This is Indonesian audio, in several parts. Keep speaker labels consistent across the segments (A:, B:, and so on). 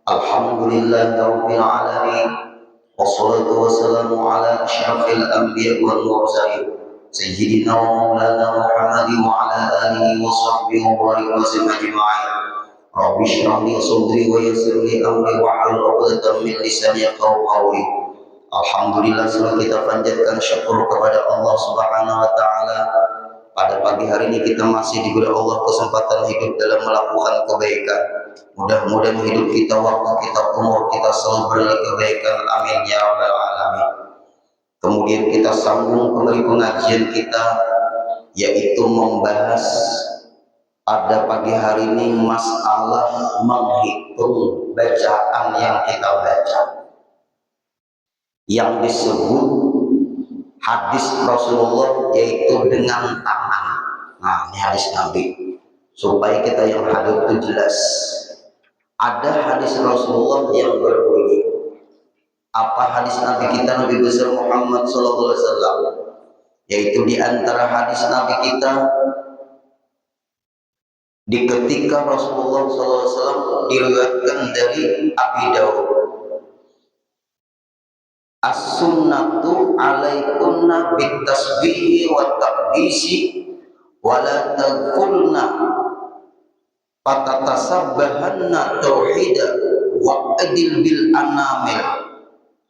A: Alhamdulillah Rabbil Alamin. Wassalatu wassalamu ala asyrafil anbiya wal mursalin Sayyidina wa maulana Muhammad wa ala alihi wa sahbihi wa barik wa sallim ajma'in. Rabbi shrah li sadri wa yassir li amri wa hlul 'uqdatam min lisani yafqahu qawli. Alhamdulillah, selalu kita panjatkan syukur kepada Allah Subhanahu wa taala. Pada pagi hari ini kita masih diberi Allah kesempatan hidup dalam melakukan kebaikan. Mudah-mudahan hidup kita, waktu kita, umur kita selalu berlimpah kebaikan. Amin ya rabbal alamin. Kemudian kita sambung kembali pengajian kita, yaitu membahas pada pagi hari ini masalah menghitung bacaan yang kita baca, yang disebut hadis Rasulullah, yaitu dengan tangan. Nah, ini hadis Nabi, supaya kita yang hadir itu jelas. Ada hadis Rasulullah yang berbunyi, apa hadis Nabi kita, Nabi besar Muhammad SAW, yaitu di antara hadis Nabi kita di ketika Rasulullah SAW diriwayatkan dari Abi Dawud, as-sunnatu alaikunna bitasbihi wa taqdisi wa la taqulna fatatasabbahanna tauhida wa adil bil anamil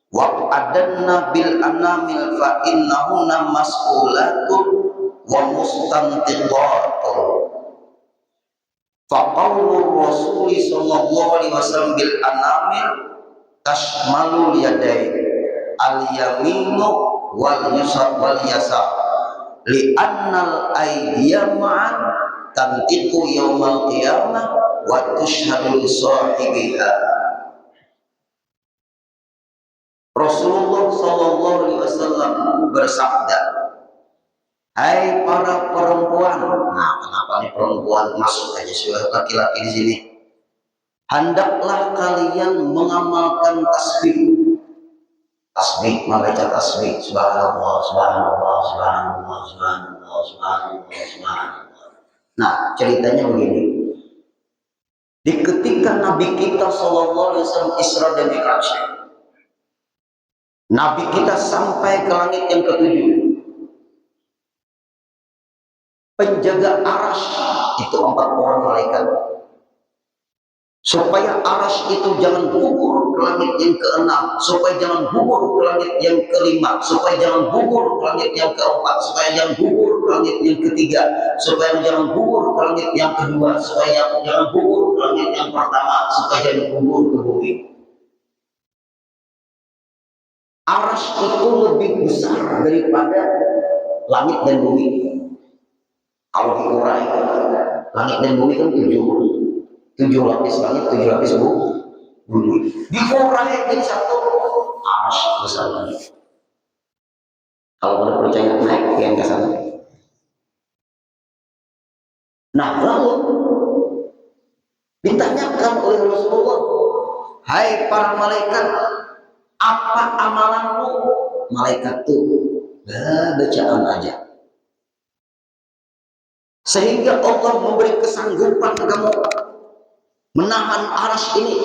A: wa adanna bil anamil fa innahunna mas'ulatun wa mustantiqatun. Fa qawlu rasuli sallallahu alaihi wasallam bil anamil tashmalul yadain al yaminu wal yasar li annal aydiya ma'an tantiqu yaumal qiyamah wa tushhadu li sahibiha. Rasulullah sallallahu alaihi wasallam bersabda, hai para perempuan. Nah, kenapa nih perempuan masuk aja sudah laki-laki di sini? Hendaklah kalian mengamalkan tasbih. Tasbih, membaca tasbih, subhanallah, subhanallah, subhanallah, subhanallah, subhanallah, subhanallah. Nah, ceritanya begini. Di ketika Nabi kita sallallahu alaihi wasallam Isra dan Mi'raj, Nabi kita sampai ke langit yang ketujuh. Penjaga arasy itu 4 orang malaikat, supaya arasy itu jangan gugur ke langit yang ke-6, supaya jangan gugur ke langit yang ke-5, supaya jangan gugur ke langit yang ke-4, supaya jangan gugur ke langit yang ke-3, supaya jangan gugur ke langit yang ke-2, supaya jangan gugur ke langit yang pertama, supaya jangan gugur ke bumi. Arasy itu lebih besar daripada langit dan bumi. Kalau diurai, langit dan bumi kan 7 lapis langit, 7 lapis bumi. Diurai jadi satu, arasy besar lagi. Kalau pada percaya naik yang ke sana. Nah, lalu ditanyakan oleh Rasulullah, hai para malaikat, apa amalanmu? Malaikat tuh bacaan aja. Sehingga Allah memberi kesanggupan kamu menahan arasy ini.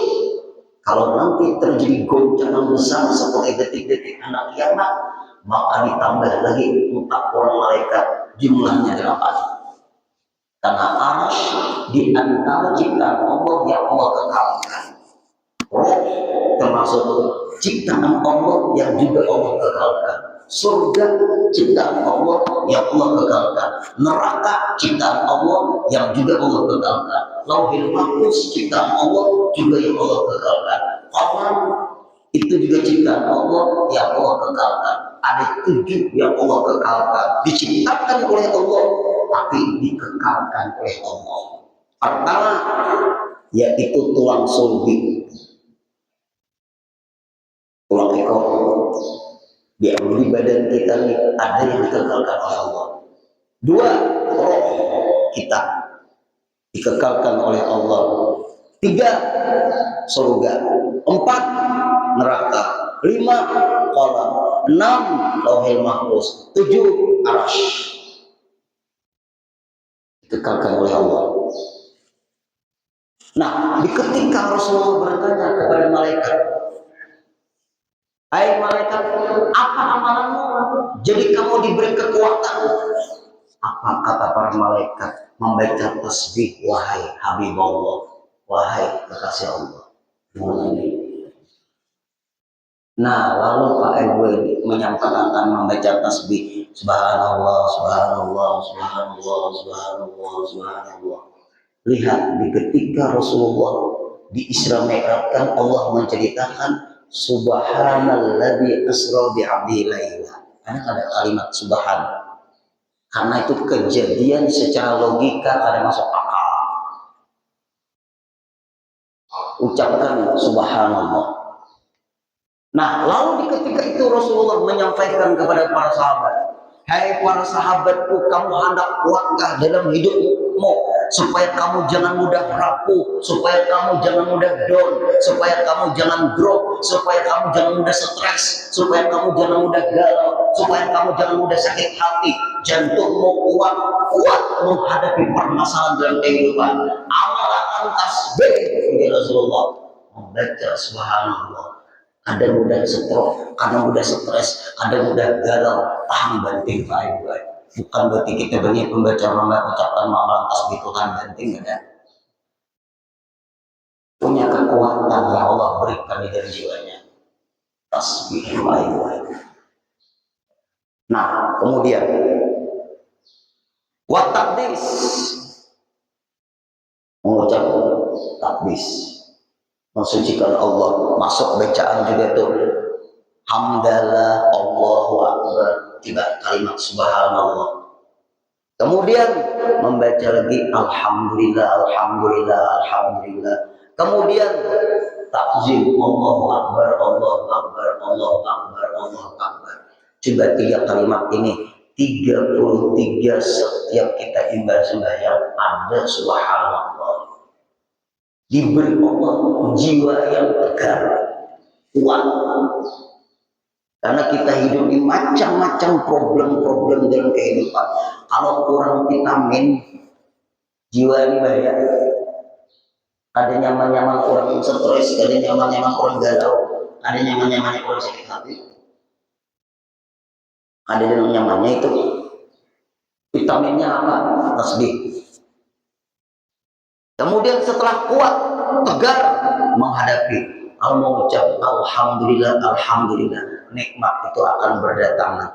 A: Kalau nanti terjadi goncangan besar seperti detik-detik anak kiamat, maka ditambah lagi 4 orang malaikat, jumlahnya 8. Karena arasy di antara ciptaan Allah yang Allah kekalkan. Roh termasuk ciptaan Allah yang juga Allah kekalkan. Surga ciptaan Allah yang Allah kekalkan. Neraka ciptaan Allah yang juga Allah kekalkan. Lauhil mahfuz ciptaan Allah juga yang Allah kekalkan. Qalam itu juga ciptaan Allah yang Allah kekalkan. Ada 7 yang Allah kekalkan, diciptakan oleh Allah tapi dikekalkan oleh Allah. Pertama, yaitu tulang sulbi, tulang ekor. Di badan kita nih ada yang dikekalkan oleh Allah. 2, roh kita dikekalkan oleh Allah. 3, surga. 4, neraka. 5, qalam. 6, lauhil mahfuz. 7, arasy. Dikekalkan oleh Allah. Nah, ketika Rasulullah bertanya kepada malaikat, hai malaikat, apa amalanmu? Jadi kamu diberi kekuatan. Apa kata para malaikat? Membaca tasbih, wahai Habibullah, wahai kekasih Allah. Nah, lalu Pak Ewe menyampaikan membaca tasbih, subhanallah, subhanallah, subhanallah, subhanallah, subhanallah. Lihat di ketika Rasulullah di Isra Mi'rajkan, Allah menceritakan subhanalladzi asra bi 'abdihi laila. Karena ada kalimat subhan. Karena itu kejadian secara logika ada masuk akal. Ucapkan subhanallah. Nah, lalu di ketika itu Rasulullah menyampaikan kepada para sahabat, hai para sahabatku, kamu hendak kuatkah dalam hidupmu supaya kamu jangan mudah rapuh, supaya kamu jangan mudah down, supaya kamu jangan drop, supaya kamu jangan mudah stres, supaya kamu jangan mudah galau, supaya kamu jangan mudah sakit hati, jantungmu kuat menghadapi permasalahan dalam kehidupan. Amalkan tasbih ya Rasulullah, membaca subhanallah. Ada mudah stroke, kadang mudah stres, kadang mudah galau, tahan banting baik-baik. Bukan berarti kita banyak membaca ucapan amalan tasbih Tuhan banting, enggak. Punya kekuatan yang Allah berikan di dalam jiwanya. Tasbih baik-baik. Nah, kemudian wa taqdis, mengucap takdis, mensucikan Allah. Masuk bacaan juga tuh hamdalah, Allahu Akbar, tiba kalimat subhanallah. Kemudian membaca lagi alhamdulillah, alhamdulillah, alhamdulillah. Kemudian takzim, Allahu Akbar, Allahu Akbar, Allahu Akbar, Allahu Akbar. Coba 3 kalimat ini 33 setiap kita ibadah sembahyang ada subhanallah. Diberi Allah jiwa yang tegar, kuat. Karena kita hidup di macam-macam problem-problem dalam kehidupan. Kalau kurang vitamin, jiwa ini bahaya. Ada nyaman-nyaman orang stres, ada nyaman-nyaman orang galau, ada nyaman-nyamannya orang sakit hati. Ada yang nyamannya itu vitaminnya apa? Tasbih. Kemudian setelah kuat, tegar menghadapi, kalau mau ucap alhamdulillah, alhamdulillah, nikmat itu akan berdatangan.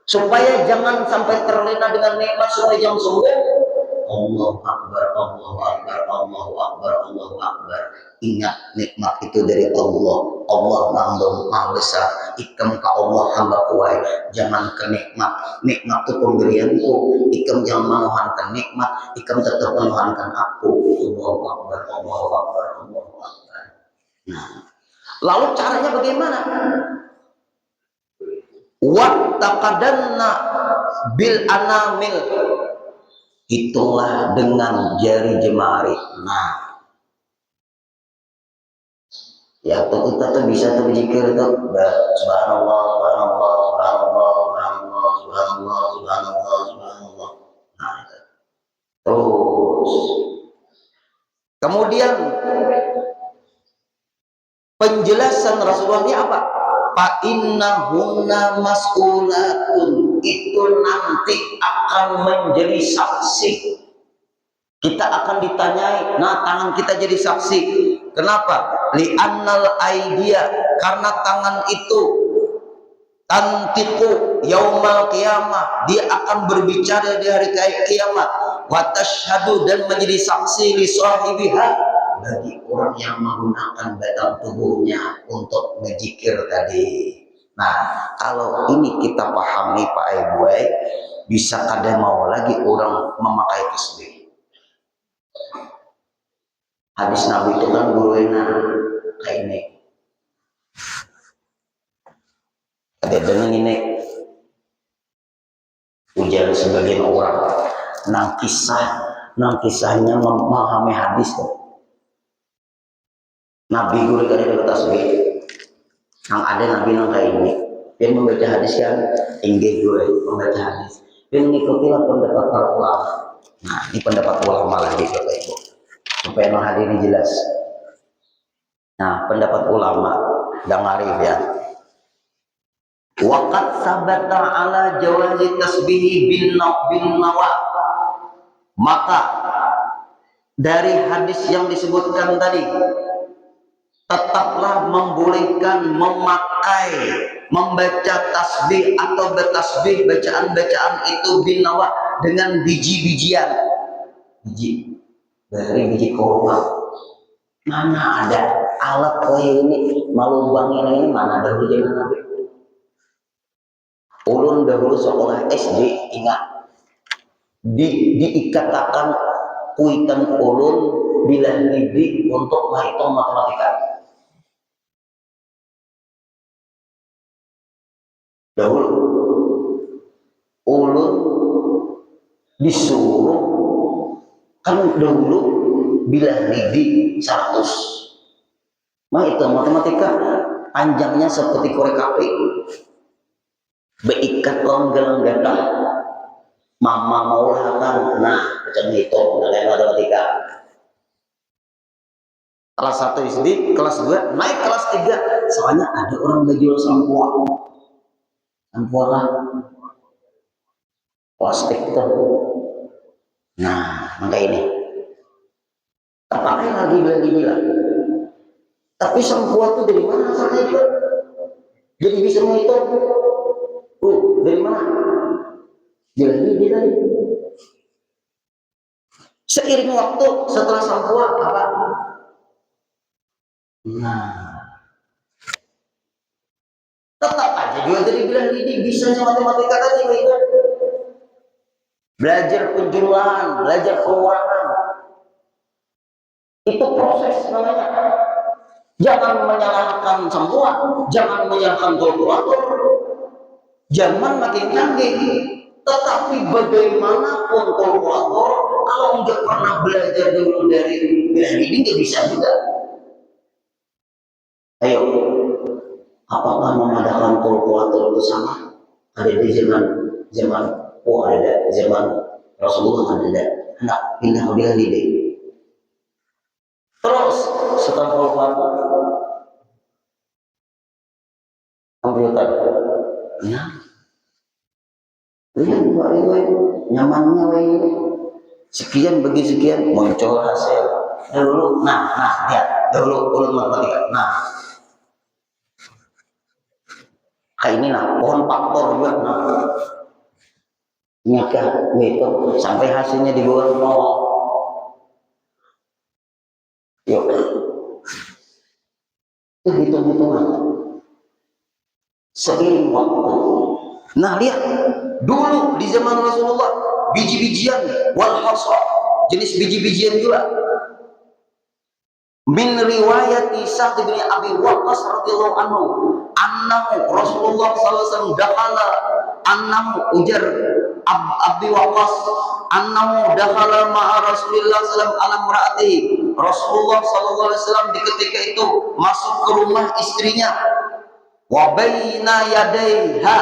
A: Supaya jangan sampai terlena dengan nikmat, supaya jangan sombong. Allahu Akbar, Allahu Akbar, Allahu Akbar, Allahu Akbar. Ingat nikmat itu dari Allah. Allah Maha Besar. Ikam ke Allah hamba kuai. Jangan ke nikmat. Nikmat itu pemberianku. Ikam jangan menuhankan nikmat. Ikam tetap menuhankan aku. Allahu Akbar, Allahu Akbar, Allahu Akbar. Nah, lalu caranya bagaimana? Wattaqadanna bil anamil. Hitunglah dengan jari jemari. Nah, ya tuh kita tuh bisa tuh berzikir tuh subhanallah, subhanallah, subhanallah, subhanallah, subhanallah, subhanallah, subhanallah. Nah, itu. Terus kemudian penjelasan Rasulullah ini apa? Fa innahunna mas'ulatun, itu nanti akan menjadi saksi. Kita akan ditanyai. Nah, tangan kita jadi saksi. Kenapa? Li'annal aidia, karena tangan itu tantiqu yaumal qiyamah, dia akan berbicara di hari kiamat. Wa tashhadu, dan menjadi saksi li sahibiha, bagi orang yang menggunakan badan tubuhnya untuk berzikir tadi. Nah, kalau ini kita pahami Pak Ibu, bisa kada mau lagi orang memakai tasbih. Hadis Nabi itu kan guruina kayak ini. Ada dengan ini ujar sebagian orang nang kisahnya memahami hadis tuh. Nabi guru kada tasbih. Nang ada Nabi nang kayak ini. Dia membaca hadis kan, inggih gue membaca hadis. Dia mengikuti pendapat para ulama. Nah, ini pendapat ulama lagi Bapak Ibu. Supaya menghadiri jelas. Nah, pendapat ulama dan arif ya. Waqad sabata ala jawazi tasbihi bin nawa. Maka dari hadis yang disebutkan tadi tetaplah membolehkan memakai membaca tasbih atau bertasbih bacaan-bacaan itu bin nawa dengan biji-bijian. Biji dari biji kurma. Mana ada alat kayak ini malubang ini mana ada di zaman Nabi. Ulun dahulu sekolah SD ingat dikatakan kuitan ulun bila didik untuk menghitung matematika. Dahulu ulun disuruh kan dahulu bila didik 100. Itu matematika panjangnya seperti korek api. Beikat longgel-longgel mama mau kan, nah macam itu mengenai matematika. Kelas 1 SD, kelas 2 naik kelas 3, soalnya ada orang menjual sampuan lah plastik itu. Nah maka ini terpakai lagi bilang tapi sampuan itu dari mana asalnya itu jadi bisa menghitung dari mana jadi tadi. Seiring waktu setelah sampuan apa? Nah, tetap aja juga jadi bilang ini bisanya matematika tadi itu. Belajar penjumlahan, belajar pengurangan. Itu proses namanya. Jangan menyalahkan sampuan, jangan menyalahkan kalkulator. Zaman makin canggih, tetapi bagaimanapun kalkulator kalau nggak pernah belajar dulu dari bilang ini nggak bisa juga. Ayo, apakah memadakan kalkulator itu sama? Ada di zaman ada zaman Rasulullah ada. Hendak pindah ke bilang ini. Terus setelah kalkulator, komputer, nah, lihat nyamannya ini. Sekian bagi sekian muncul hasil dulu. Nah lihat dulu ulun matematika. Nah kayak ini pohon faktor juga. Nah nyakah itu sampai hasilnya di bawah 0. Yuk itu hitung-hitungan seiring waktu. Nah lihat dulu di zaman Rasulullah biji-bijian wal hasad, jenis biji-bijian juga. Min riwayati Sa'd bin Abi Waqqas radhiyallahu anhu annahu Rasulullah sallallahu alaihi wasallam dakhala annahu ujar Abi Waqqas annahu dakhala ma'a Rasulullah sallallahu alaihi wasallam ala imraati. Rasulullah sallallahu alaihi wasallam di ketika itu masuk ke rumah istrinya. Wa baina yadayha,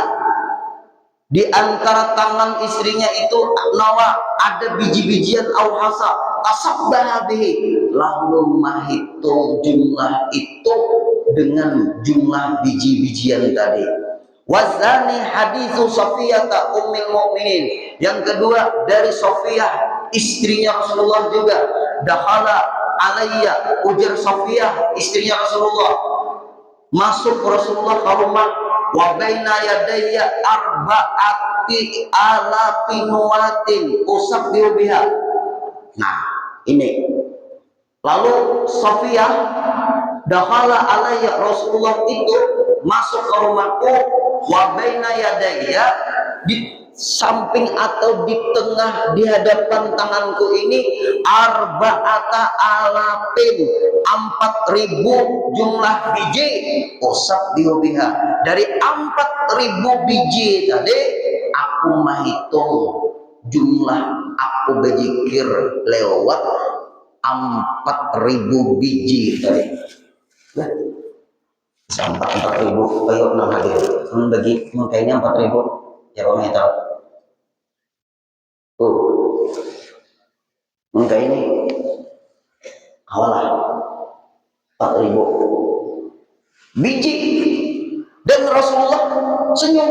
A: di antara tangan istrinya itu nawa ada biji-bijian auhasa tasabbaha bihi, lalu menghitung jumlah itu dengan jumlah biji-bijian tadi. Wazani hadithu Safiyah ummul mukminin, yang kedua dari Safiyah istrinya Rasulullah juga. Dakhala alayya, ujar Safiyah istrinya Rasulullah, masuk Rasulullah ke rumah. Wa baina yadayya arba'ati alafin watin usabbihu biha. Nah ini lalu Safiyah dakhala alayya, Rasulullah itu masuk ke rumahku. Wa baina yadayya, di samping atau di tengah di hadapan tanganku ini arba'ata alafin 4.000 jumlah biji usabbihu biha, dari 4.000 biji tadi aku menghitung jumlah aku berzikir lewat 4.000 biji tadi. Nah, sampai 4.000 ayo nang hadir bagi makanya 4.000 ya orang tahu. Enggak ini kawalah 4.000 biji. Dan Rasulullah senyum,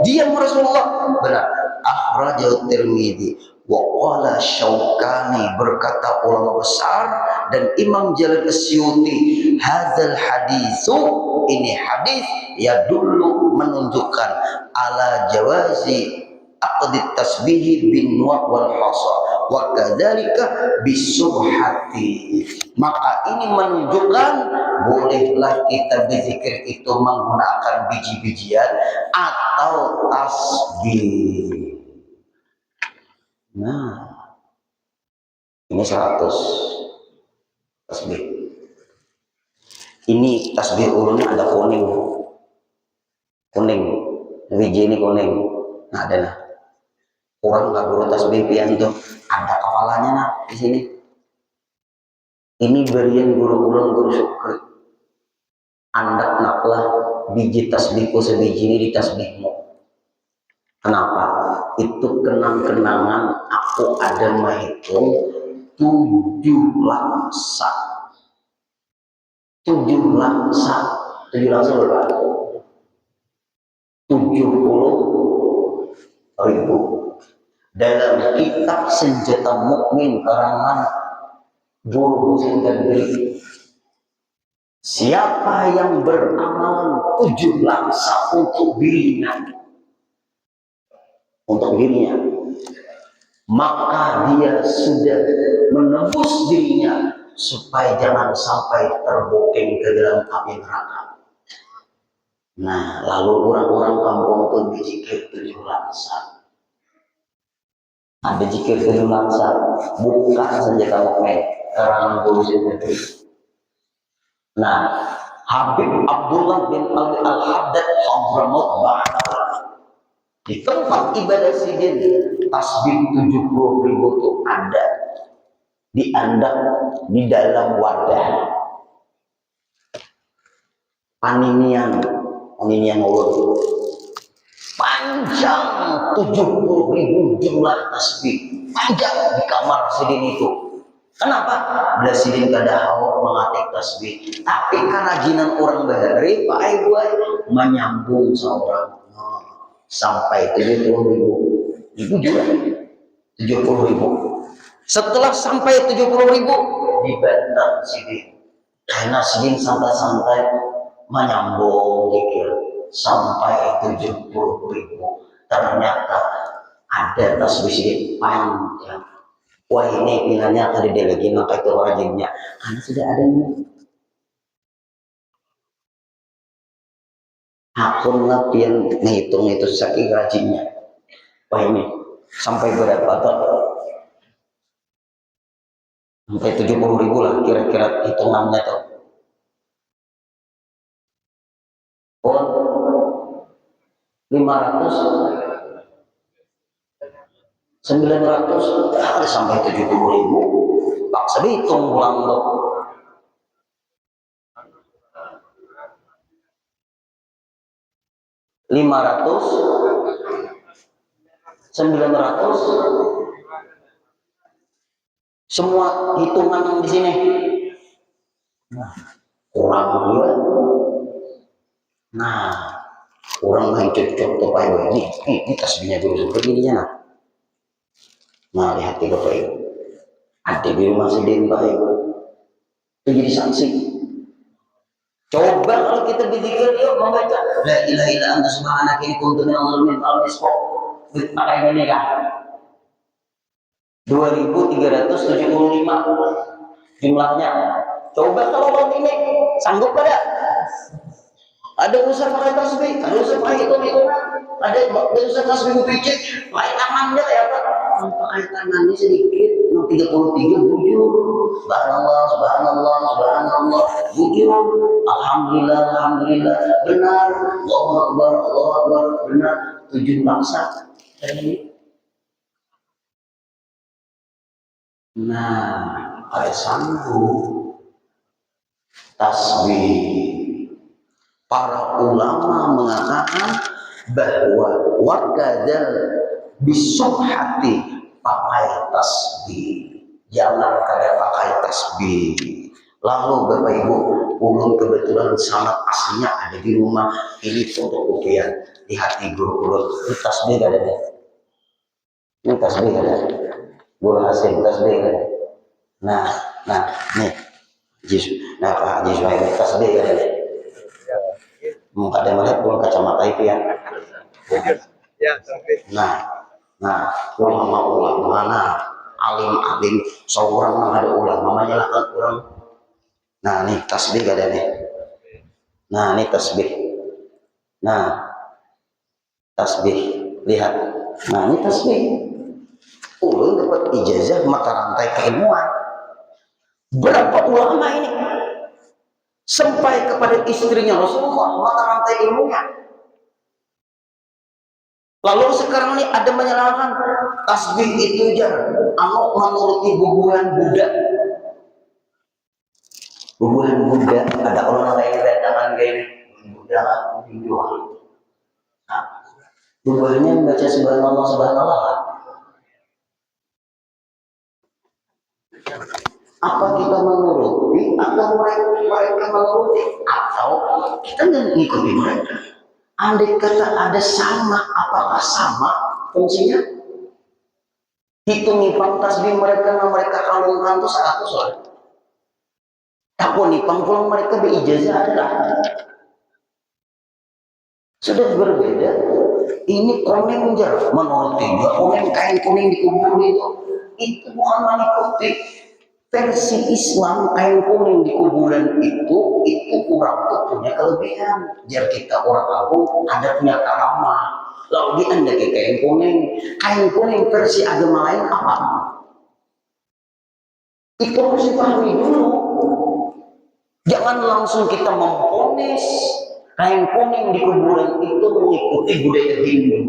A: diam Rasulullah. Benar. Akhrajahu Tirmidzi wa qala Syaukani, berkata ulama besar dan Imam Jalal Asyuti, hadzal haditsu, ini hadis ya dulu menunjukkan ala jawazi aqdi tasbihi bin wal hasa wa kadzalika bisubhati. Maka ini menunjukkan bolehlah kita berzikir itu menggunakan biji-bijian atau tasbih. Nah, ini 100 tasbih. Ini tasbih ulunnya ada kuning, biji ini kuning. Nah, ada nah. Kurang nggak guru tasbih pian tuh, ada kepalanya nah di sini. Ini berian guru ulun guru syukri. Andak naklah biji tasbihku sebiji ini di tasbihmu. Kenapa? Itu kenang-kenangan aku ada menghitung 7 langsa. 7 langsa berapa? 70.000. Dalam kitab Senjata Mukmin karangan Guru Husain Gadri, siapa yang beramal 7 langsa untuk dirinya, maka dia sudah menebus dirinya supaya jangan sampai terbuking ke dalam api neraka. Nah, lalu orang-orang kampung pun berzikir 7 langsa. Ada zikir 7 langsa, bukan Senjata Mukmin karangan Guru Husain Gadri. Nah, Habib Abdullah bin Ali Al-Haddad Hadramaut Ba'dalah, di tempat ibadah sidin tasbih 70.000 itu ada diandak di dalam wadah paninian ulun panjang 70.000 jumlah tasbih, panjang di kamar sidin itu. Kenapa? Bila sidin kada hawa mengatik tasbih, tapi kerajinan orang bahari Pak Ibu menyambung seorang sampai 70.000. Itu juga 70.000. Setelah sampai 70.000 dibantah sidin, karena sidin santai-santai menyambung zikir sampai 70.000. Ternyata ada tasbih sidin panjang. Wah, ini pilihannya tadi dia lagi maka itu rajinnya karena sudah ada ini. Aku ngapain ngitung itu saking rajinnya. Wah, ini sampai berapa tuh? Sampai 70.000 lah kira-kira hitungannya tuh. Oh, 500 900 ada sampai 70.000. Paksa dihitung ulang tuh. 500 900 semua hitungan yang di sini. Nah, kurang juga. Nah, kurang main cocok tuh Pak Ibu. Ini tasbihnya dulu seperti ini ya. Nah, lihat tiga Pak Ibu. Ada di rumah sidin Pak Ibu. Itu jadi saksi. Coba kalau kita berzikir yuk membaca la ilaha illa anta subhanaka inni kuntu minadh dhalimin al-isqa. Pakai ini kan. 2.375 jumlahnya. Coba kalau ini sanggup pada? Ada usaha pakai tasbih, ada usaha pakai hitung-hitungan, ada usaha tasbih pijit, pakai tangannya ya Pak. Pakai tangannya sedikit, 33 bujur. Subhanallah, subhanallah, subhanallah, bujur. Alhamdulillah, alhamdulillah, benar. Allahu Akbar, benar. 7 langsa. Nah, ada sanggup tasbih. Para ulama mengatakan bahwa wakadal bisubhati pakai tasbih. jangan kada pakai tasbih. Lalu Bapak Ibu, ulun kebetulan sangat aslinya ada di rumah, ini fotokopian di hati guru ulun. Ini tasbih kada ada? Ini tasbih kada? Guru hasil tasbih kada? Nah, nih, nah Pak Haji ini tasbih kada ada? Mau kada melihat pun kacamata itu ya? Nah, ulama mana alim seorang ada ulama menyalahkan orang. Nah, nih tasbih ada nih. Nah, ini tasbih. Nah, tasbih. Lihat. Nah, ini tasbih. Ulun dapat ijazah mata rantai keilmuan. Berapa ulama ini sampai kepada istrinya Rasulullah mata rantai ilmunya. Lalu sekarang ini ada menyalahkan tasbih itu jangan menuruti bubuhan Buddha. Bubuhan Buddha ada orang lain datang kayak Buddha dijual. Nah, bubuhannya membaca subhanallah. Apa kita menuruti atau mereka menuruti atau kita nggak ngikutin mereka? Andai kata ada sama, apakah sama fungsinya? Hitung nipang tasbih mereka kalungkan itu 100 lah. Aku nipang pulang mereka berijazah adalah sudah berbeda. Ini kuning jar menurut dia kuning kain kuning di kubur itu bukan mengikuti versi Islam. Kain kuning di kuburan itu orang tuh punya kelebihan. Jar kita orang kampung ada punya karamah. Lalu dia anda ke kain kuning versi agama lain apa? Itu harus dipahami dulu. Jangan langsung kita memponis kain kuning di kuburan itu mengikuti budaya Hindu.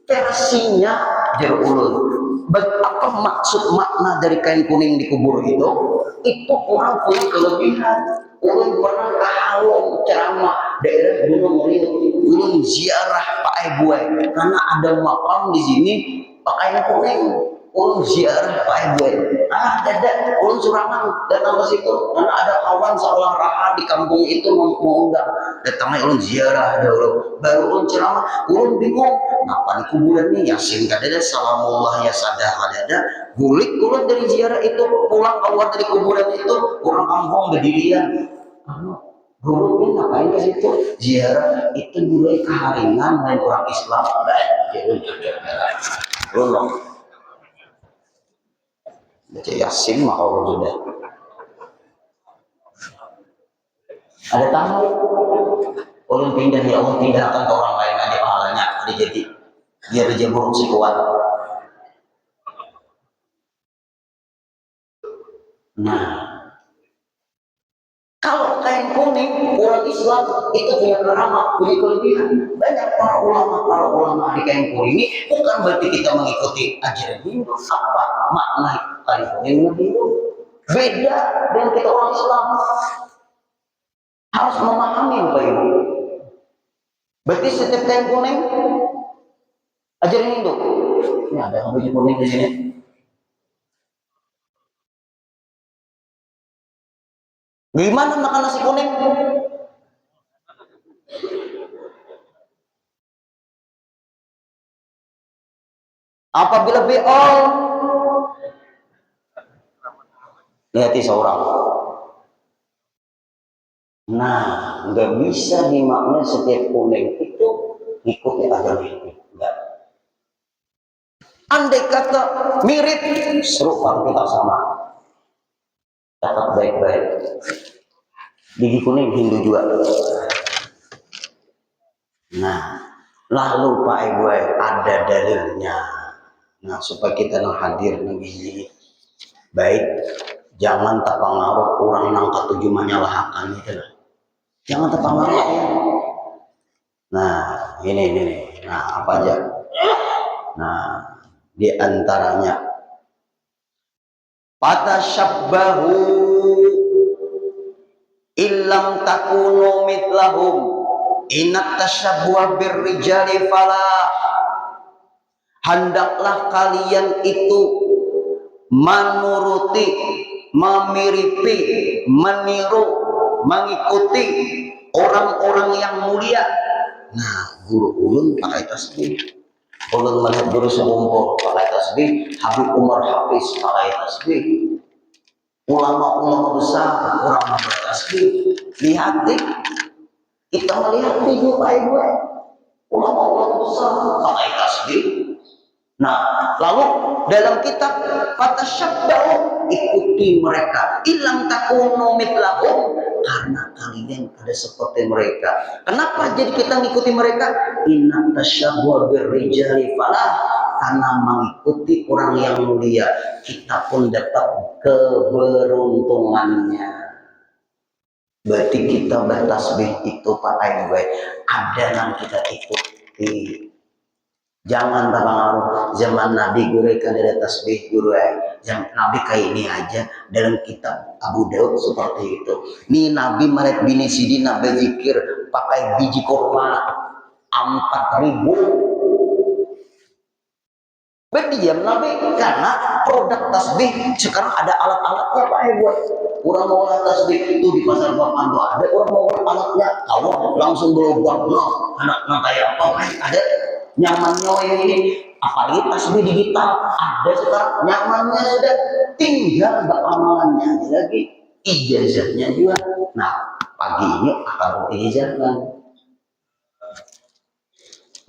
A: Versinya jar ulun. Apa maksud makna dari kain kuning di kubur itu? Itu orang punya kelebihan. Ulun pernah ke Halong ceramah daerah Gunung Rindu. Ulun ziarah Pak Ebuai karena ada makam di sini pakai kain kuning. Ulun ziarah Pak Ebuai. Ulun surangan datang ke situ karena ada kawan seolah raha di kampung itu mengundang. Datangnya ulun ziarah dulu. Baru ulun ceramah, ulun bingung. Kenapa di kuburan ini Yasin kadada salamullah ya sadah kadada. Gulik ulun dari ziarah itu pulang keluar dari kuburan itu orang kampung berdirian. Guru ini ngapain ke situ? Ziarah itu mulai keharingan dan orang Islam. Ulun baca Yasin mah kalau sudah ada tamu ulun pindah ya Allah pindahkan ke orang lain aja pahalanya ada jadi biar dia buruk si kuat. Nah, kalau kain kuning orang Islam itu punya keramat, punya kelebihan. Banyak para ulama di kain kuning ini bukan berarti kita mengikuti ajaran Hindu. Apa makna kain kuning Hindu? Beda dengan kita orang Islam. Harus memahami Bapak Ibu. Berarti setiap kain kuning ajaran Hindu. Ini ada baju kuning di sini. Gimana makan nasi kuning? Apabila beol, lihati seorang. Nah, nggak bisa dimaknai setiap kuning itu ikuti agama ini. Enggak. Andai kata mirip, serupa kita sama. Catat baik-baik. Gigi kuning Hindu juga. Nah, lalu Pak Ibu ada dalilnya. Nah, supaya kita hadir negeri baik, jangan tak pengaruh orang nang ketujuh menyalahkan itu lah. Jangan tak pengaruh ya. Nah, ini. Nah, apa aja? Nah, di antaranya fatashabbahu illam takunu mithlahum inat tashabbuha birrijali fala. Hendaklah kalian itu menuruti, memiripi, meniru, mengikuti orang-orang yang mulia. Nah, guru ulun pakai tasbih. Ulun melihat guru serumpul pakai tasbih, Habib Umar Hafiz pakai tasbih, ulama-ulama besar orang pakai tasbih. Lihat deh, kita melihat video kayak gue, ulama-ulama besar pakai tasbih. Nah, lalu dalam kitab fatasyabbau, ikuti mereka, ilang takunu mitlahum, karena kalian ada seperti mereka. Kenapa jadi kita ngikuti mereka? Inna tasyabbuha birrijali falah, karena mengikuti orang yang mulia kita pun dapat keberuntungannya. Berarti kita bertasbih itu pakai gue, ada yang kita ikuti. Jangan terpengaruh zaman Nabi guru kan ada tasbih guru yang Nabi kayak ini aja dalam kitab Abu Daud seperti itu. Nih Nabi Maret bin Sidina berzikir pakai biji kurma 4.000. Berdiam Nabi karena produk tasbih sekarang ada alat-alatnya Pak buat orang mau alat tasbih itu di pasar Bapak ada orang mau alatnya kamu langsung berubah anak kayak apa ada nyamannya ini apalagi tasbih digital ada sekarang nyamannya sudah tinggal amalannya lagi ijazahnya juga. Nah pagi ini akan ijazahkan.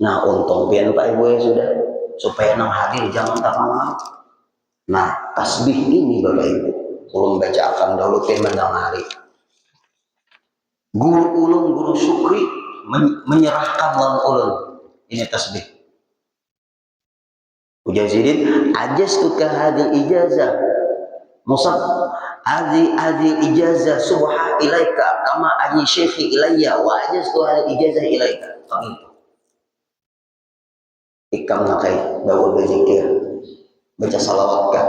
A: Nah untung pian Pak Ibu ya sudah supaya nang hadir jangan terpengaruh. Nah tasbih ini Bapak Ibu ulun bacakan dahulu tema nang hari guru ulun guru Syukri menyerahkan lawan ulun ini tasbih. Ujazidin ajastuka hadil ijazah musab hadil ijazah subha ilaika kama aji syekhi ilayya wa ajastu hadil ijazah ilaika. Begitu ikam nakai bawa berzikir baca salawat kan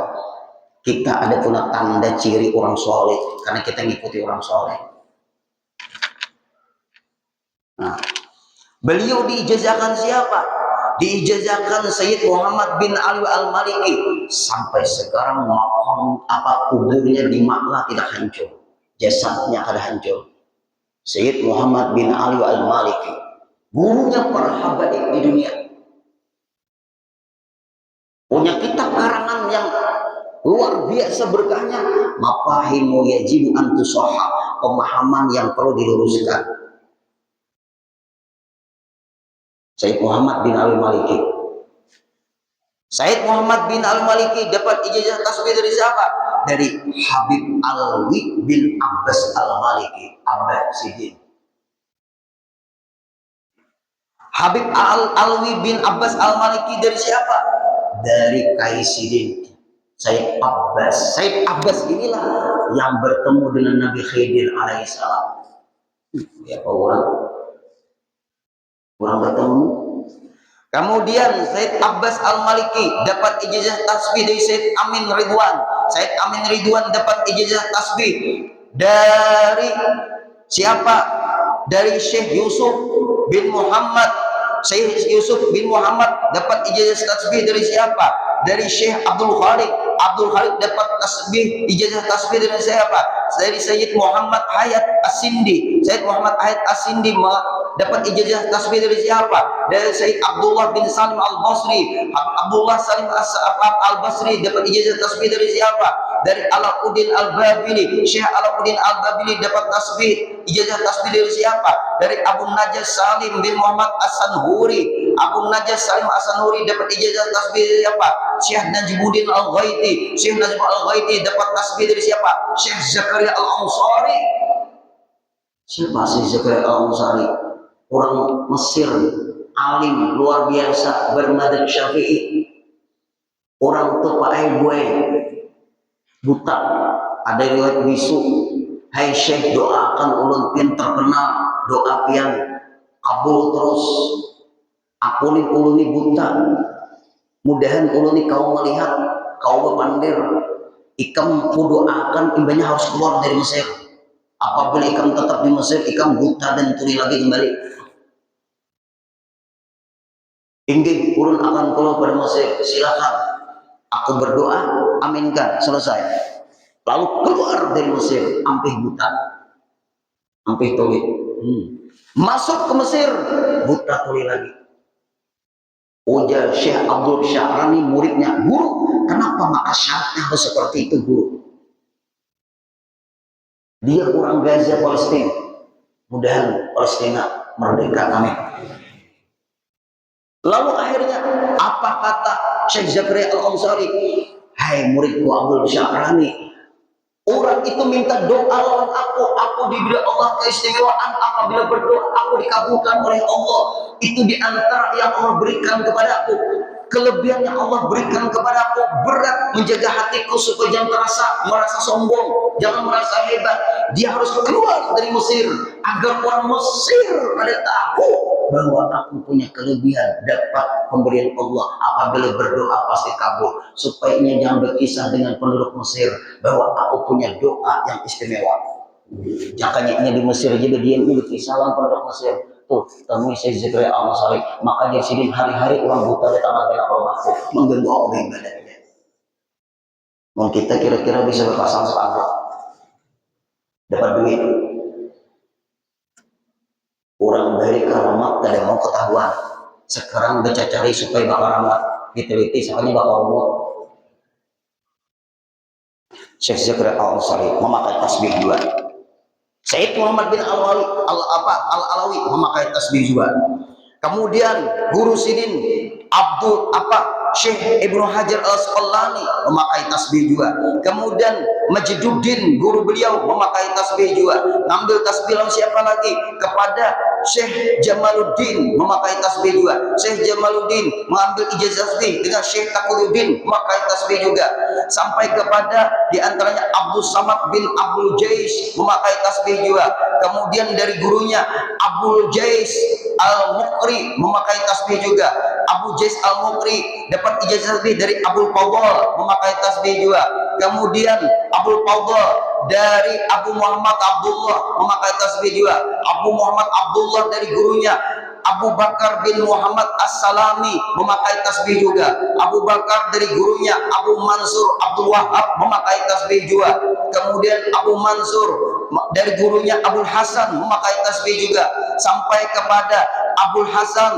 A: kita ada punya tanda ciri orang soleh karena kita ngikuti orang soleh. Nah, beliau diijazahkan siapa? Diijazahkan Sayyid Muhammad bin Ali Al-Maliki. Sampai sekarang makam apa kuburnya di Maklah tidak hancur, jasadnya ada hancur. Sayyid Muhammad bin Ali Al-Maliki, gurunya para habaib di dunia, punya kitab karangan yang luar biasa berkahnya. Mafahimu yajibu antusoha, pemahaman yang perlu diluruskan. Sayyid Muhammad bin Al-Maliki. Sayyid Muhammad bin Al-Maliki dapat ijazah tasbih dari siapa? Dari Habib Alwi bin Abbas Al-Maliki, Abbasidin. Habib Alwi bin Abbas Al-Maliki dari siapa? Dari Kaisidin. Sayyid Abbas. Sayyid Abbas inilah yang bertemu dengan Nabi Khidir alaihissalam. Ya orang bertemu. Kemudian Sayyid Abbas Al-Maliki dapat ijazah tasbih dari Sayyid Amin Ridwan. Sayyid Amin Ridwan dapat ijazah tasbih dari siapa? Dari Syekh Yusuf bin Muhammad. Syekh Yusuf bin Muhammad dapat ijazah tasbih dari siapa? Dari Syekh Abdul Khaliq. Abdul Khaliq dapat tasbih ijazah tasbih dari siapa? Dari Sayyid Muhammad Hayat As-Sindi. Sayyid Muhammad Hayat As-Sindi dapat ijazah tasbih dari siapa? Dari Sayyid Abdullah bin Salim Al-Basri. Abdullah Salim Al-Basri dapat ijazah tasbih dari siapa? Dari Alauddin Al-Babili. Syekh Alauddin Al-Babili dapat tasbih ijazah tasbih dari siapa? Dari Abu Najas Salim bin Muhammad As-Sanhuri. Abu Najas Salim As-Sanhuri dapat ijazah tasbih dari siapa? Syekh Najibuddin Al-Ghaiti. Syekh Najib Al-Ghaiti dapat tasbih dari siapa? Syekh Zakaria Al-Ansari. Siapa Syekh Zakaria Al-Ansari? Orang Mesir, alim luar biasa, bermadzhab Syafi'i. Orang tua gue buta, ada riwayat bisu. Hai Syekh, doakan ulun pian terkenal, doa pian kabul terus. Aku ni ulun ni buta, mudahan ulun ni kau melihat, kau berpandir. Ikam doakan imbanya harus keluar dari Mesir. Apabila ikam tetap di Mesir, ikam buta dan tuli lagi kembali. Inggih, ulun akan keluar pada Mesir, silakan. Aku berdoa, aminkan, selesai. Lalu keluar dari Mesir, ampih buta, ampih tuli. Masuk ke Mesir, buta tuli lagi. Ujar Syekh Abdul Sya'rani muridnya, guru, kenapa maka syaratnya harus seperti itu, guru? Dia orang Gaza, Palestina. Mudahan Palestina merdeka, amin. Lalu akhirnya apa kata Syekh Zakaria Al-Ansari? Hai muridku Abdul Sya'rani, orang itu minta doa lawan aku diberi Allah keistimewaan apabila berdoa aku dikabulkan oleh Allah. Itu diantara yang Allah berikan kepada aku. Kelebihan yang Allah berikan kepada aku, berat menjaga hatiku supaya jangan merasa sombong, jangan merasa hebat. Dia harus keluar dari Mesir agar orang Mesir pada tahu bahwa aku punya kelebihan, dapat pemberian Allah, apabila berdoa pasti kabul. Supaya ia jangan berkisah dengan penduduk Mesir bahwa aku punya doa yang istimewa. Makanya ini di Mesir juga dia ini berkisah dengan penduduk Mesir. Tuh, temui Syekh Zakaria Al-Ansari. Makanya sini hari-hari orang buta di tangan kena hormatku mengganggu Allah ibadahnya. Mau kita kira-kira bisa berpasang sepatu, dapat duit. Orang dari karamat tidak mau ketahuan. Sekarang udah cari supaya bakal ramat. Diteliti soalnya bakal umur. Syekh Zakaria Al-Ansari memakai tasbih juga. Sayyid Muhammad bin Al-Alawi memakai tasbih juga. Kemudian guru Sidin Syekh Ibnu Hajar Al-Asqalani memakai tasbih juga. Kemudian Majiduddin guru beliau memakai tasbih juga. Ngambil tasbih lawan siapa lagi? Kepada Syekh Jamaluddin memakai tasbih juga. Syekh Jamaluddin mengambil ijazah tasbih dengan Syekh Taqiyuddin memakai tasbih juga. Sampai kepada diantaranya Abdul Samad bin Abdul Jais memakai tasbih juga. Kemudian dari gurunya Abdul Jais Al-Muqri memakai tasbih juga. Abu Jais Al-Muqri dapat ijazah tasbih dari Abdul Fadl memakai tasbih juga. Kemudian Abdul Fadl dari Abu Muhammad Abdullah memakai tasbih juga. Abu Muhammad Abdullah dari gurunya Abu Bakar bin Muhammad As-Salami memakai tasbih juga. Abu Bakar dari gurunya Abu Mansur Abdul Wahab memakai tasbih juga. Kemudian Abu Mansur dari gurunya Abdul Hasan memakai tasbih juga. Sampai kepada Abdul Hasan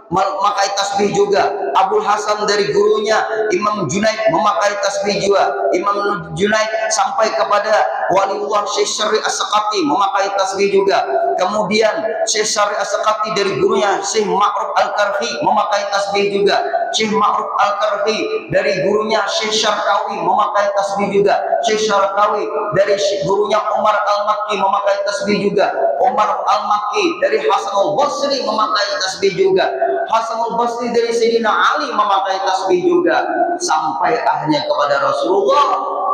A: memakai tasbih juga. Abdul Hasan dari gurunya Imam Junaid memakai tasbih juga. Imam Junaid sampai kepada Waliullah Syekh Syarri As-Sakati memakai tasbih juga. Kemudian Syekh Syarri As-Sakati dari gurunya Syekh Ma'ruf Al-Karhi memakai tasbih juga. Syekh Ma'ruf Al-Karhi dari gurunya Syekh Syarkawi memakai tasbih juga. Syekh Syarkawi dari gurunya Umar Al-Makki memakai tasbih juga. Umar Al-Makki dari Hasan Al-Basri memakai tasbih juga. Hasan Al-Basri dari Sayyidina Ali memakai tasbih juga. Sampai akhirnya kepada Rasulullah,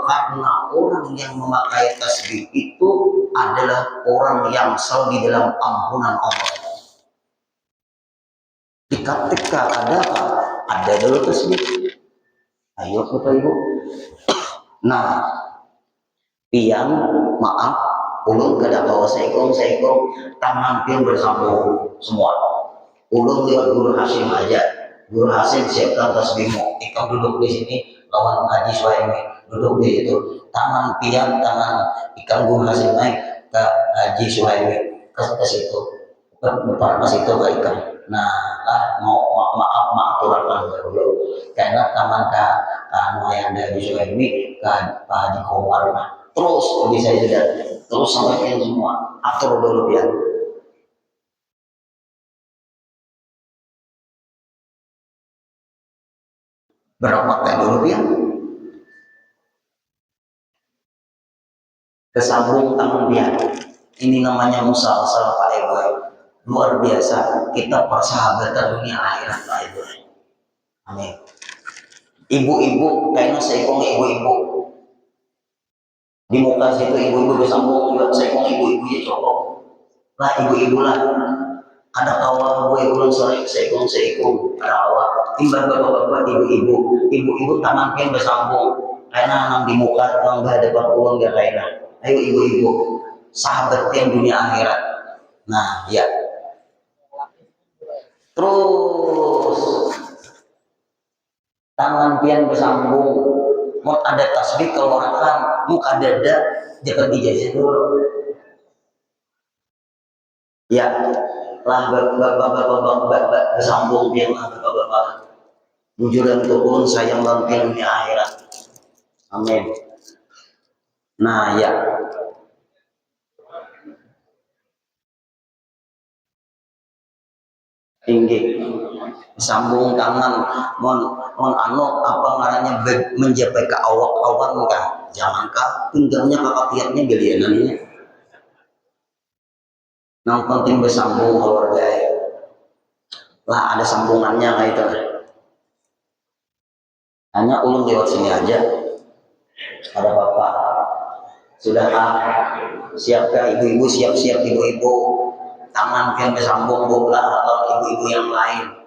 A: karena orang yang memakai tasbih itu adalah orang yang selalu di dalam ampunan Allah. Ketika ada apa? Ada dulu tasbih. Ayo Bapak Ibu. Nah, pian maaf, ulun kada bawa seikong tangan pian bersambung semua. Ulun lihat Guru Hasim aja. Guru Hasim siapkan tasbihmu. Ikam duduk di sini lawan Haji Suhaimi. Duduk di situ. Tangan pian, tangan ikan Guru Hasim naik ke Haji Suhaimi ke situ. Ke situ ke ikan. Nah, maaf turunkan dulu. Karena tangan ke yang dari Haji Suhaimi ke Pak Haji Komar. Terus bisa juga. Terus sampai semua. Atur dulu pian. Berapa kali dulu ya? Kesambung tangan dia. Ini namanya musafir Pak Ibu. Luar biasa. Kita persahabatan dunia akhirat Pak Ibu. Amin. Ibu-ibu, kayaknya seikong ibu-ibu. Di muka situ ibu-ibu bersambung juga seikong ibu-ibu ya cowok. Lah ibu-ibu lah. Ada kawal ibu-ibu sore seikong ada kawal. Timbang bapak-bapak ibu-ibu tangan pian bersambung. Karena nang di muka nang berhadapan uang dia kaina. Ayo ibu-ibu, sahabat yang dunia akhirat. Nah, ya. Terus tangan pian bersambung. Mau ada tasbih keluarkan, muka dada jangan dijajah dulu. Ya, lah bersambung pian lah bapak. Bujuran turun sayang lampian di akhirat. Amin. Nah ya, tinggi sambung tangan mon anu apa ngarannya menjapai ke awak-awan kah jangankah pinggangnya kakak gelianannya yang penting bersambung keluarga lah ada sambungannya kayak itu hanya ulun lewat sini aja ada bapak sudah siapkah ibu-ibu siap-siap ibu-ibu tangan kan bersambung bola atau ibu-ibu yang lain.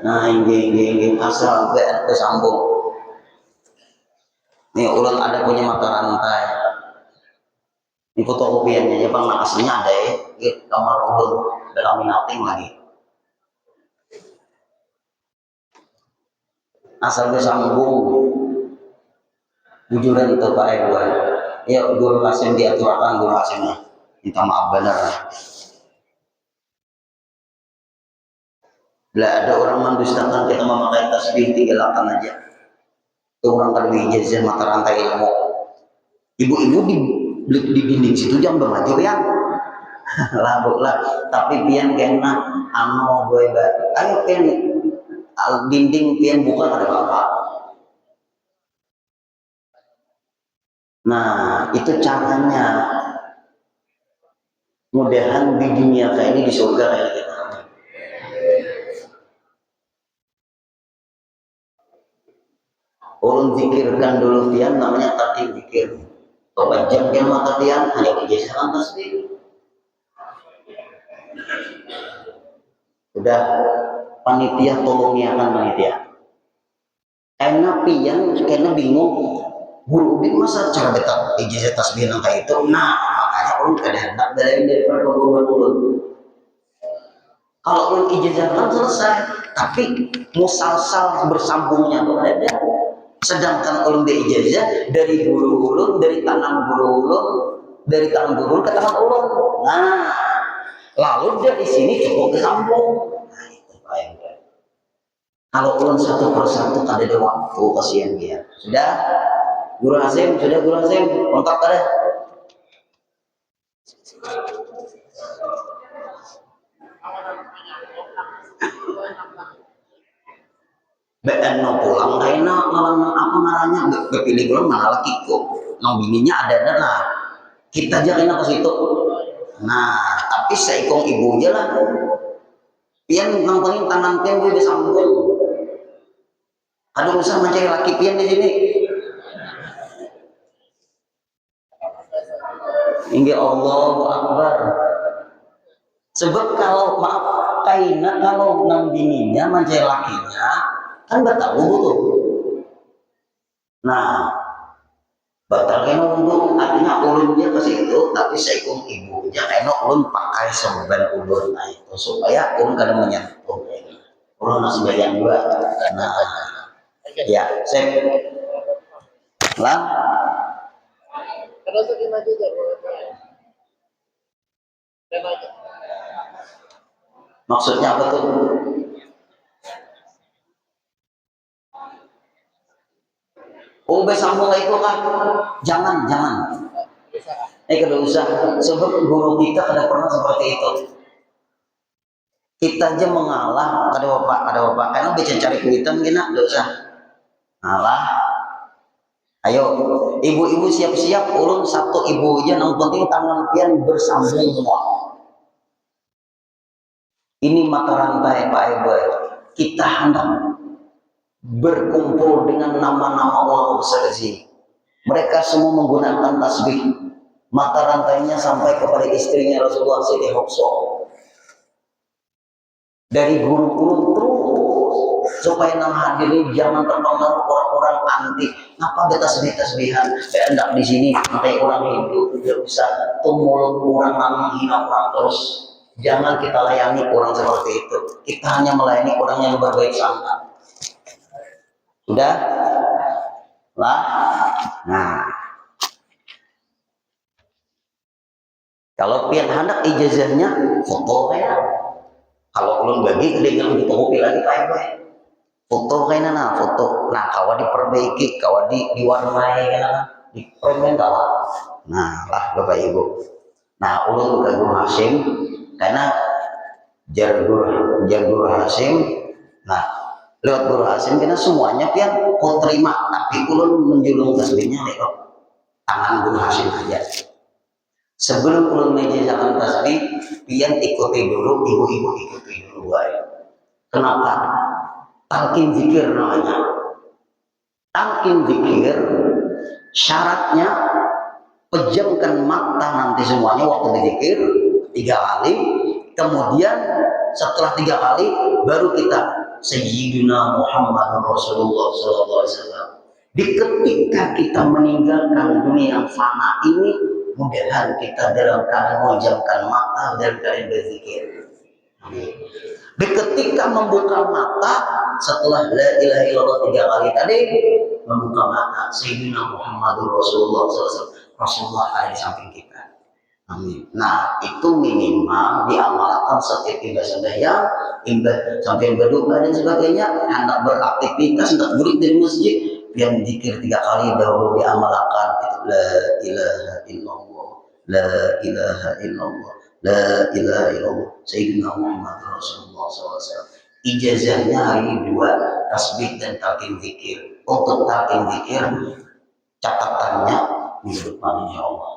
A: Nah ini asal bersambung. Nih ulang ada punya mata rantai. Ini fotokopiannya ya bang, nah aslinya ada ya. Ini kamar ulun dalam minating lagi. Asal bersambung. Bujuran itu Pak Edwan. Ya guru Hasim diaturakan guru Hasimnya. Minta maaf benar. Bila ada orang mendustakan kita memakai tasbih 38 aja. Itu orang kalau ijazah mata rantai ilmu. Ibu-ibu di dinding situ jam bermaju ya. Lah tapi pian kena anu gue ayo pian dinding pian buka ada bapak. Nah itu caranya. Mudahan di dunia kayak ini di surga kayak gitu. Orang zikirkan dulu pian namanya tadi zikir. Tobat jam yang mata pian hanya ijazah tasbih. Udah panitia tolong niakan panitia. Enak pian karena bingung guru ubin masa cara betap ijazah tasbih kayak itu. Nah makanya orang kadang-kadang dari perguruan ulun. Kalau ulun ijazah kan selesai, tapi musalsal bersambungnya tuh ada. Sedangkan ulun di ijazah dari guru ulun, dari tangan guru ulun, dari tangan guru ke tangan ulun. Nah, lalu dari sini cukup disambung. Nah, itu bayangkan. Kalau ulun satu persatu tak ada waktu kasihan dia. Sudah, guru Hasim, kontak ada. BN no pulang gak enak apa namanya kepilih pulang malah laki kok nang bininya ada lah kita aja enak ke situ nah tapi seikong ibunya lah pian nang paling tangan pian gue disambung ada usaha mencari laki pian di sini hingga Allahu Akbar sebab kalau maaf kaina kalau nang bininya mencari lakinya kan batal wudhu tuh. Nah, batal kena wudhu artinya ulunnya ke situ, tapi seikung ibunya kena ulun pakai sorban ulun nah itu supaya ulun kadang menyentuh ini. Ulun masih bayang juga. Nah, ya, saya lah. Kalau segini aja maksudnya apa tuh? Oh bersambung itu kan jangan kada usah sebab guru kita kada pernah seperti itu kita aja mengalah ada bapak karena bisa cari kuitan gina tidak usah ngalah ayo ibu-ibu siap-siap ulun satu ibu aja yang penting tangan pian bersambung semua ini mata rantai Pak Ibu kita hendak berkumpul dengan nama-nama Allah besar di sini. Mereka semua menggunakan tasbih. Mata rantainya sampai kepada istrinya Rasulullah Siti Hafsah. Dari guru-guru terus supaya nang hadirin jangan terpengaruh orang-orang anti. Ngapa kita tasbih-tasbihan? Enggak di sini nanti orang Hindu tidak bisa tuh mulut orang menghina orang terus. Jangan kita layani orang seperti itu. Kita hanya melayani orang yang berbaik sangka. Sudah? Lah. Nah, kalau pian hendak ijazahnya foto kayak, kalau ulun bagi dengan gitu kopi lagi kayak gue foto kayaknya nah foto, nah kawan diperbaiki, kawan diwarnai kan, dipermen kawan. Nah lah bapak ibu, nah ulun ke Guru Hasim karena jar Guru Hasim, nah lewat Guru Hasim karena semuanya pian kau terima, tapi ulun menjulung tasbihnya lewat tangan Guru Hasim aja. Sebelum ulun menjadikan tasbih, pian ikuti dulu, ibu-ibu ikuti dulu. Kenapa? Talqin zikir namanya. Talqin zikir syaratnya pejamkan mata nanti semuanya waktu berzikir 3 kali. Kemudian setelah 3 kali baru kita Sayyidina Muhammad Rasulullah SAW. Di ketika kita meninggalkan dunia yang fana ini, mudahan kita dalam keadaan memejamkan mata dan keadaan berzikir. Di ketika membuka mata setelah la ilaha illallah 3 kali tadi, membuka mata Sayyidina Muhammadur Rasulullah SAW. Rasulullah ada di samping kita. Amin. Nah, itu minimal diamalkan setiap ibadah sembahyang, ibadah sampai berdoa dan sebagainya, hendak beraktivitas, hendak balik dari masjid, yang zikir 3 kali dahulu diamalkan itu la ilaha illallah, la ilaha illallah, la ilaha illallah, Sayyidina Muhammad Rasulullah SAW. Ijazahnya hari 2, tasbih dan talqin zikir. Untuk talqin zikir, catatannya minggu depan insya Allah.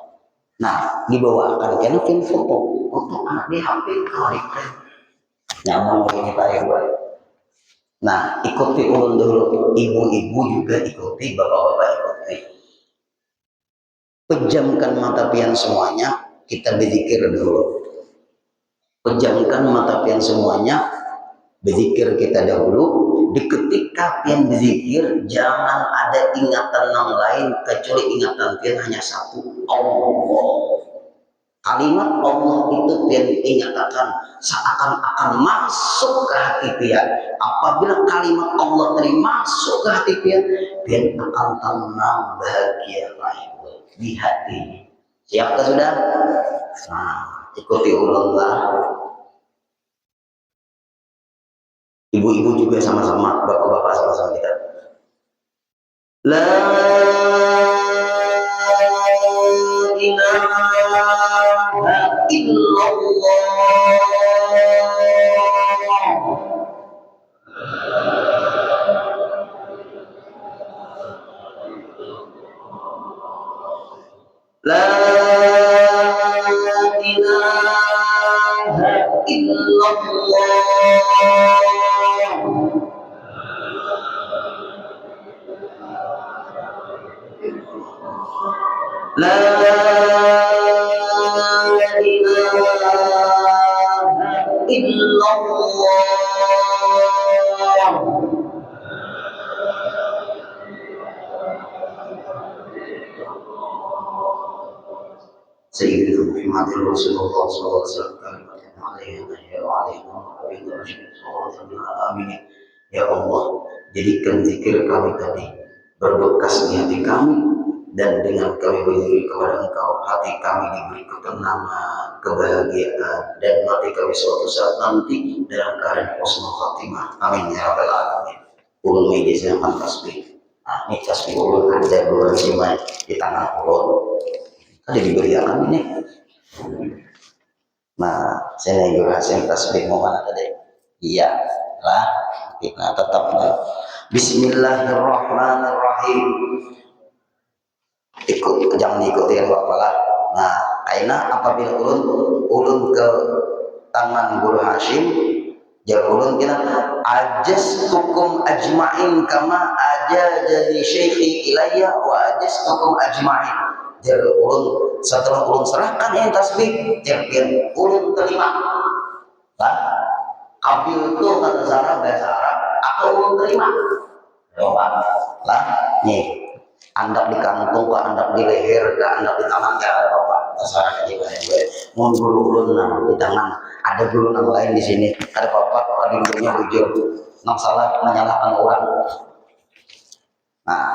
A: Nah, dibawakan kan foto anak di HP kalau nyaman begini Pak Ibu. Nah, ikuti ulun dulu, ibu-ibu juga ikuti, bapak-bapak ikuti. Pejamkan mata pian semuanya, kita berzikir dulu. Pejamkan mata pian semuanya, berzikir kita dahulu. Di ketika pian berzikir, jangan ada ingatan yang lain kecuali ingatan pian hanya satu, Allah. Kalimat Allah itu pian dinyatakan seakan-akan masuk ke hati pian. Apabila kalimat Allah tadi masuk ke hati pian, pian akan tenang, bahagia di hati. Siap sudah? Nah, ikuti ulanglah. Ibu-ibu juga sama-sama, bapak-bapak sama-sama kita. La ilaha illallah. La ilaha illallah. La ilaha illallah. Sayyidina Muhammad Rasulullah SAW amin. Ya Allah, jadikan zikir kami tadi berbekas di hati kami, dan dengan kami berzikir kepada Engkau, hati kami diberi ketenangan, kebahagiaan, dan mati kami suatu saat nanti dalam keadaan husnul khatimah. Amin ya rabbal alamin. Ulun ijazah tasbih. Nah, ini tasbih ulun ada bulan simai di tangan ulun. Ada diberikan ini. Nah, saya Guru Hasim tasbih mau mana tadi? Iya lah, kita tetap Bismillahirrahmanirrahim. Jangan diikuti apa lah. Nah, aina apabila ulun ke tangan Guru Hasim, jar ulun kena ajastukum ajma'in kama ajazani syekhi ilayya wa ajastukum ajma'in. Jar ulun setelah ulun serahkan yang tasbih, jar ulun terima. Lah, kabil itu kata Arab, bahasa Arab, Aku belum terima. Coba lah, nih. Andap di kantung, ke andap di leher, ke andap di tangan, gak ada apa-apa. Terserah aja gue. Mau gulu-gulu di tangan, ada gulu lain di sini, ada apa-apa, ada gulunya hujung. Nggak salah menyalahkan orang. Nah,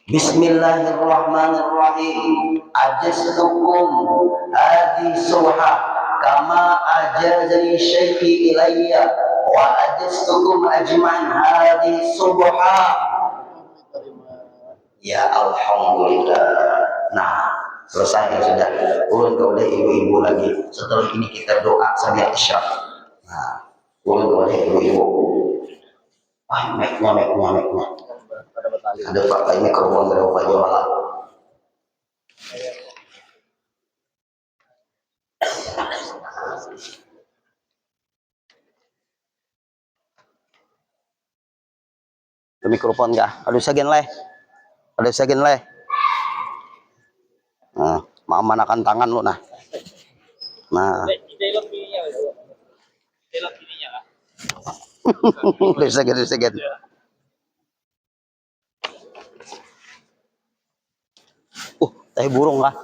A: Bismillahirrahmanirrahim. Ajastukum hadi subha kama ajazani syekhi ilayya wa ajastukum ajma'in hadi subha. Ya alhamdulillah. Nah, selesai ya sudah. Ulun ke oleh ibu-ibu lagi. Setelah ini kita doa sambil isya. Nah, ulun ke oleh ibu-ibu. Meknya. Ada pakai mikrofon dari Pak Jola. Mikrofon enggak? Ada segen leh. Nah, manakan tangan lu nah. Nah. Udah segen. Teh burung lah.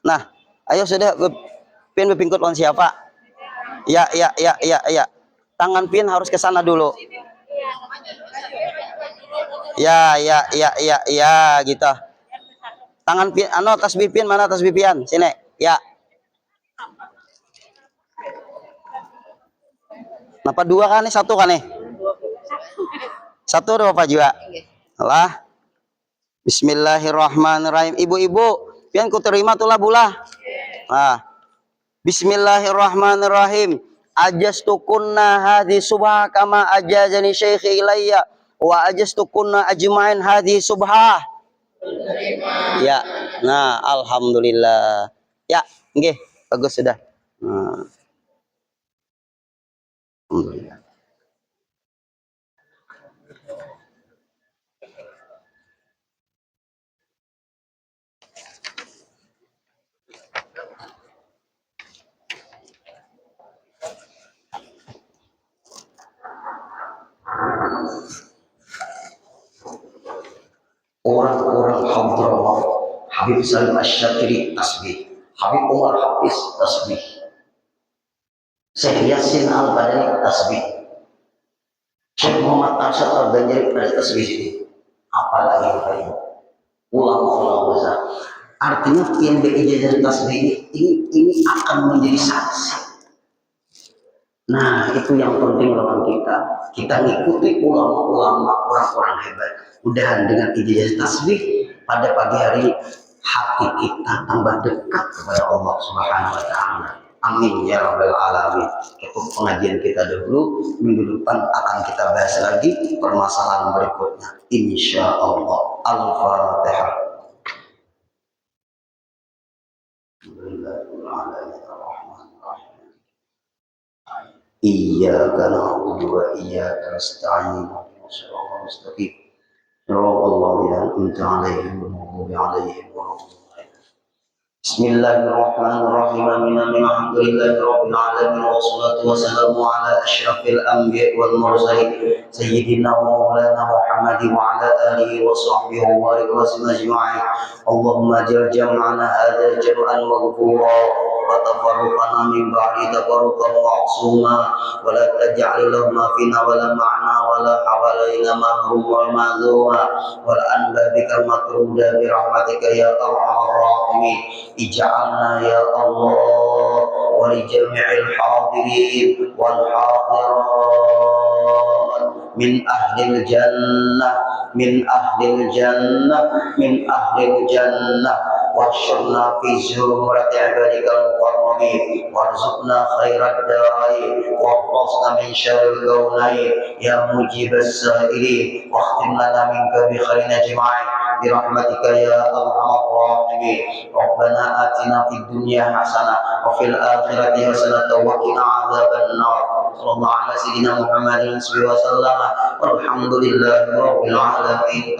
A: Nah, ayo sudah pin berpingkut lawan siapa? Ya. Tangan pin harus ke sana dulu. Ya, gitu. Tangan pin, tasbih pin mana tasbih pian? Sini. Ya. Kenapa dua kan nih? Satu kan nih? Satu dua Pak juga. Lah. Bismillahirrahmanirrahim. Ibu-ibu, pian ku terima tulah bulah. Nah. Bismillahirrahmanirrahim. Ajastukunna hadhi subha kama ajazani syekhi ilayya wa ajastukunna ajma'in hadhi subha. Ya. Nah, alhamdulillah. Ya, nggih, bagus sudah. Nah. Alhamdulillah. Orang-orang Hadramaut, Habib Salim Asy-Syadzili tasbih, Habib Umar Hafiz tasbih, Syekh Yasin Al-Badani tasbih, Syekh Muhammad Arsyad Al-Banjari pada tasbih ini. Apalagi lagi ulama-ulama besar. Artinya yang berijazah tasbih ini akan menjadi saksi. Nah, itu yang penting lawan kita. Kita ngikuti ulama-ulama, orang-orang hebat. Mudahan dengan ijazah tasbih pada pagi hari hati kita tambah dekat kepada Allah Subhanahu wa taala. Amin ya rabbal alamin. Itu pengajian kita dahulu. Minggu depan akan kita bahas lagi permasalahan berikutnya. Insya Allah. Al-Fatihah. Iyyaka na'budu wa iyyaka nasta'in. Shiratal mustaqim. Shiratal ladzina an'amta 'alaihim ghairil maghdubi 'alaihim waladdallin. Bismillahirrahmanirrahim. Alhamdulillahi rabbil alamin wassalatu wassalamu ala asyrafil anbiya'i wal mursalin sayyidina wa maulana Muhammadin wa ala alihi wa sahbihi wa barik wa sallim ajma'in. Allahumma jal jam'ana hadza jam'an maghfura وتفرقنا من بعد تفرقا معصوما ولا تجعل لهما فينا ولا معنا ولا حوالينا محروما ومعذورا ولا عن بابك المطرودا برحمتك يا ارحم الراحمين. اجعلنا يا الله ولجميع الحاضرين والحاضرات من أهل الجنة واحشرنا في زمرة عبادك المقربين وارزقنا خير الدارين واحفظنا من شر الكونين يا مجيب السائلين واختم لنا منك بخير أجمعين برحمتك يا أرحم الراحمين. ربنا آتنا في الدنيا حسنة وفي الآخرة حسنة وقنا عذاب النار. صلى الله على سيدنا محمد وسلم والحمد لله رب العالمين.